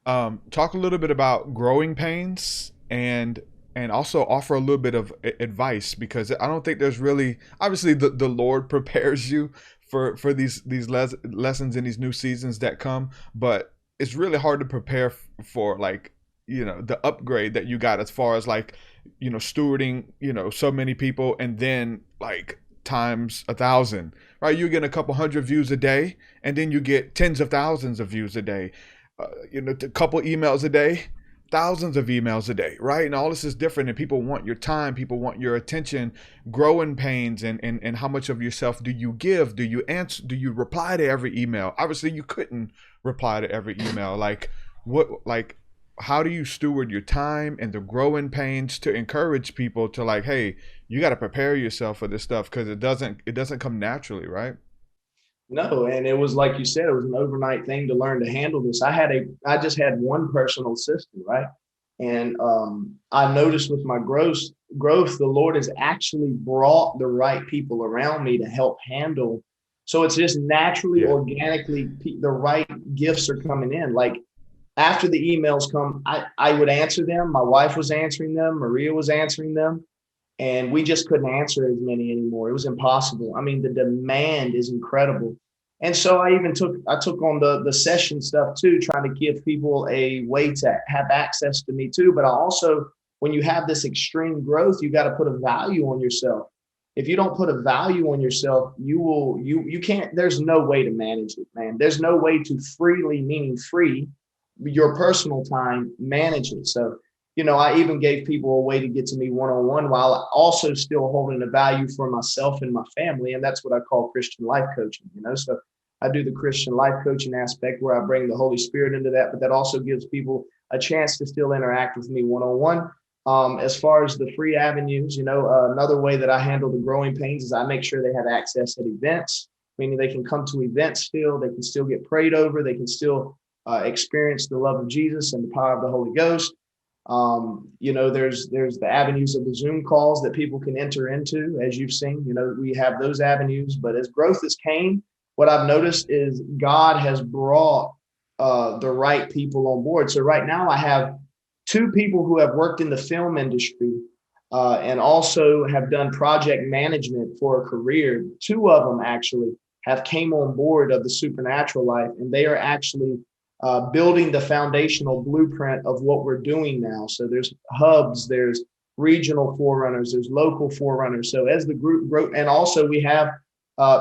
Talk a little bit about growing pains and also offer a little bit of advice, because I don't think there's really, obviously the Lord prepares you for these lessons in these new seasons that come, but it's really hard to prepare for, like, the upgrade that you got as far as, like, stewarding, so many people, and then, like, times 1,000, right? You get a couple hundred views a day, and then you get tens of thousands of views a day, a couple emails a day, thousands of emails a day, right? And all this is different, and people want your time, people want your attention. Growing pains, and how much of yourself do you give? Do you answer? Do you reply to every email? Obviously, you couldn't reply to every email. Like, how do you steward your time and the growing pains to encourage people to, like, hey, you got to prepare yourself for this stuff, because it doesn't come naturally, right? No, and it was like you said, it was an overnight thing to learn to handle this. I just had one personal assistant, right? And I noticed with my growth, the Lord has actually brought the right people around me to help handle. So it's just naturally, Yeah. organically, the right gifts are coming in. Like after the emails come, I would answer them. My wife was answering them. Maria was answering them, and we just couldn't answer as many anymore. It was impossible. I mean, the demand is incredible. And so I took on the session stuff too, trying to give people a way to have access to me too. But I also, when you have this extreme growth, you got to put a value on yourself. If you don't put a value on yourself, you can't, there's no way to manage it, man. There's no way to freely, meaning free, your personal time, manage it. So I even gave people a way to get to me one on one while also still holding a value for myself and my family. And that's what I call Christian life coaching. So I do the Christian life coaching aspect where I bring the Holy Spirit into that, but that also gives people a chance to still interact with me one on one. As far as the free avenues, another way that I handle the growing pains is I make sure they have access at events, meaning they can come to events still, they can still get prayed over, they can still experience the love of Jesus and the power of the Holy Ghost. There's the avenues of the Zoom calls that people can enter into, as you've seen. We have those avenues, but as growth has came, what I've noticed is God has brought the right people on board. So right now I have two people who have worked in the film industry and also have done project management for a career. Two of them actually have came on board of the supernatural life, and they are actually building the foundational blueprint of what we're doing now. So there's hubs, there's regional forerunners, there's local forerunners. So as the group grow, and also we have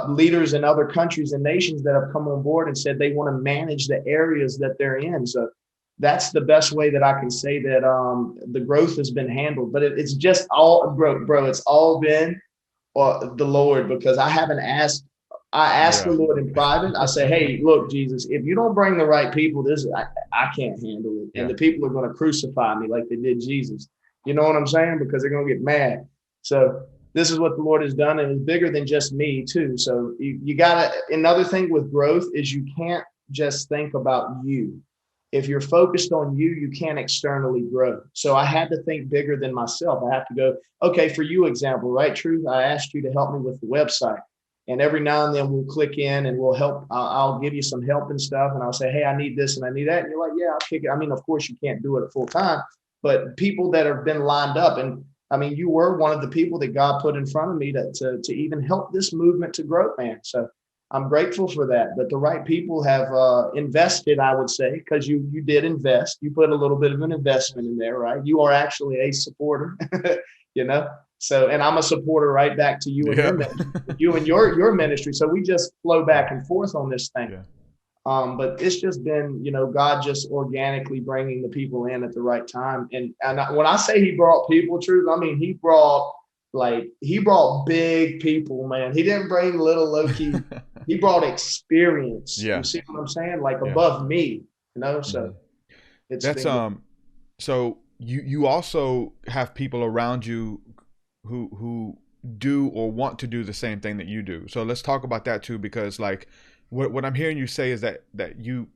leaders in other countries and nations that have come on board and said they want to manage the areas that they're in. So that's the best way that I can say that the growth has been handled. But it's just all, bro, it's all been the Lord, because I asked the Yeah. Lord in private. I say, hey, look, Jesus, if you don't bring the right people, I can't handle it. And Yeah. the people are going to crucify me like they did Jesus. You know what I'm saying? Because they're going to get mad. So this is what the Lord has done, and it's bigger than just me too. So you got to, another thing with growth is you can't just think about you. If you're focused on you, you can't externally grow. So I had to think bigger than myself. I have to go, okay, for you example, right? Truth, I asked you to help me with the website. And every now and then we'll click in and we'll help. I'll give you some help and stuff. And I'll say, hey, I need this and I need that. And you're like, yeah, I'll kick it. I mean, of course you can't do it full time, but people that have been lined up. And I mean, you were one of the people that God put in front of me to even help this movement to grow, man. So I'm grateful for that. But the right people have invested, I would say, because you did invest. You put a little bit of an investment in there, right? You are actually a supporter, you know. So, and I'm a supporter right back to you and your Yeah. ministry, you and your ministry. So we just flow Yeah. back and forth on this thing. Yeah. But it's just been, God just organically bringing the people in at the right time. And when I say He brought people, truth, I mean He brought big people, man. He didn't bring little low key. He brought experience. You Yeah. see what I'm saying? Like Yeah. above me. Hmm. So it's That's been good. so you also have people around you who do or want to do the same thing that you do. So let's talk about that too, because, like, what I'm hearing you say is that you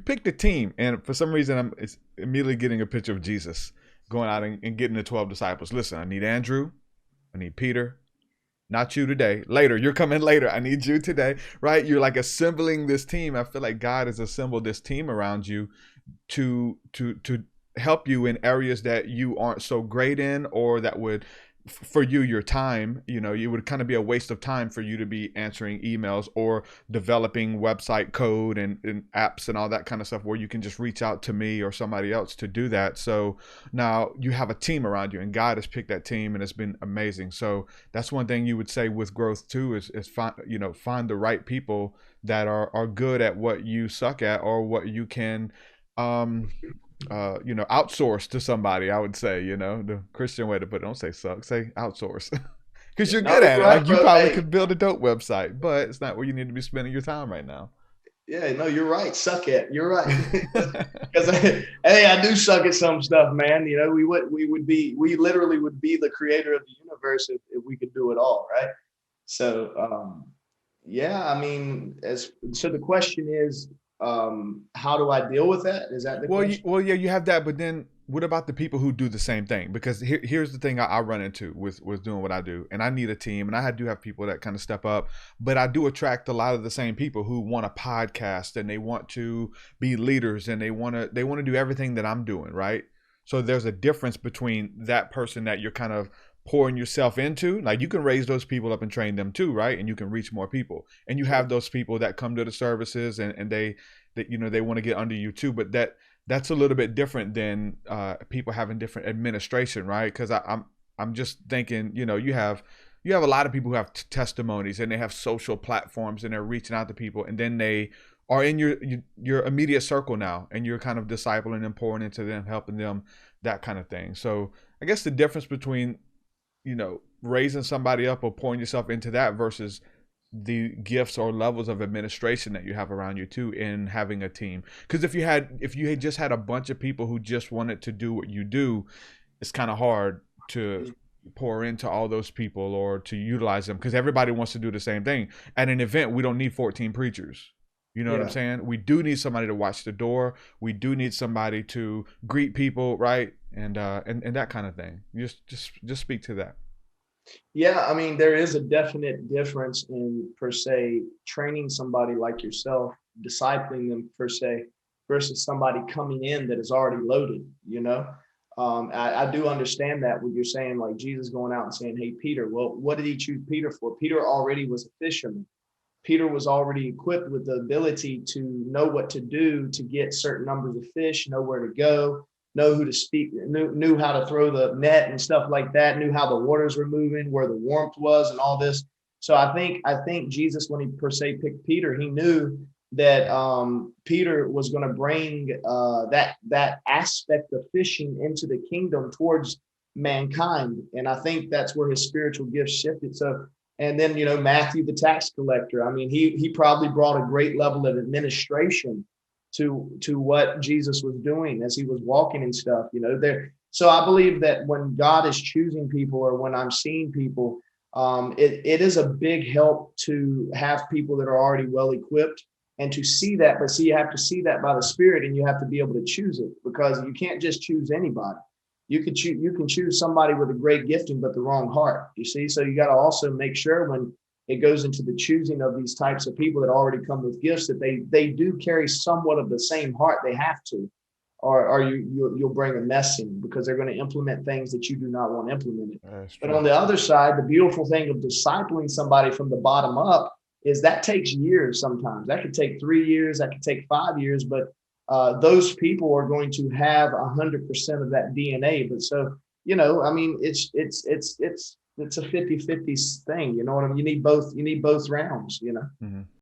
picked a team, and for some reason I'm immediately getting a picture of Jesus going out and getting the 12 disciples. Listen, I need Andrew, I need Peter, not you today. Later, you're coming later. I need you today, right? You're like assembling this team. I feel like God has assembled this team around you, to help you in areas that you aren't so great in, or that would, for you, your time, it would kind of be a waste of time for you to be answering emails or developing website code and apps and all that kind of stuff, where you can just reach out to me or somebody else to do that. So now you have a team around you, and God has picked that team, and it's been amazing. So that's one thing you would say with growth too, is find the right people that are good at what you suck at, or what you can outsource to somebody. I would say, the Christian way to put it, don't say suck, say outsource. Because you're No, good at it. right, Like, you bro. probably Hey, could build a dope website, but it's not where you need to be spending your time right now. yeah, no, you're right. Suck at. You're right. Because hey, I do suck at some stuff, man. We literally would be the creator of the universe if we could do it all, right? So yeah, I mean, so the question is, how do I deal with that? Is that the question? Well, yeah, you have that, but then what about the people who do the same thing? Because here's the thing I run into with doing what I do, and I need a team, and I do have people that kind of step up, but I do attract a lot of the same people who want a podcast, and they want to be leaders, and they want to do everything that I'm doing, right? So there's a difference between that person that you're kind of pouring yourself into. Like, you can raise those people up and train them too, right? And you can reach more people. And you have those people that come to the services, and they want to get under you too, but that's a little bit different than people having different administration, right? Because I'm just thinking, you have a lot of people who have testimonies, and they have social platforms, and they're reaching out to people, and then they are in your immediate circle now, and you're kind of discipling and pouring into them, helping them, that kind of thing. So I guess the difference between raising somebody up or pouring yourself into that versus the gifts or levels of administration that you have around you too, in having a team. Because if you had just had a bunch of people who just wanted to do what you do, it's kind of hard to pour into all those people or to utilize them, because everybody wants to do the same thing. At an event, we don't need 14 preachers. You know what I'm Yeah. saying? We do need somebody to watch the door. We do need somebody to greet people, right? And that kind of thing. Just speak to that. Yeah, I mean, there is a definite difference in, per se, training somebody like yourself, discipling them per se, versus somebody coming in that is already loaded. I do understand that what you're saying, like Jesus going out and saying, "Hey, Peter." Well, what did he choose Peter for? Peter already was a fisherman. Peter was already equipped with the ability to know what to do to get certain numbers of fish, know where to go, know who to speak, knew how to throw the net and stuff like that, knew how the waters were moving, where the warmth was, and all this. So I think Jesus, when he per se picked Peter, he knew that Peter was going to bring that aspect of fishing into the kingdom towards mankind, and I think that's where his spiritual gifts shifted. So, and then Matthew the tax collector. I mean, he probably brought a great level of administration to what Jesus was doing as he was walking and stuff. There. So I believe that when God is choosing people, or when I'm seeing people, it is a big help to have people that are already well equipped and to see that. But see, you have to see that by the Spirit, and you have to be able to choose it, because you can't just choose anybody. You can choose somebody with a great gifting but the wrong heart. You see, so you got to also make sure when it goes into the choosing of these types of people that already come with gifts, that they do carry somewhat of the same heart. They have to, or you'll bring a mess in, because they're going to implement things that you do not want implemented. That's But true. on the other side, the beautiful thing of discipling somebody from the bottom up is that takes years. Sometimes that could take 3 years, that could take 5 years, but those people are going to have 100% of that DNA. But so, I mean, it's a 50-50 thing. You know what I mean? You need both rounds. Mhm.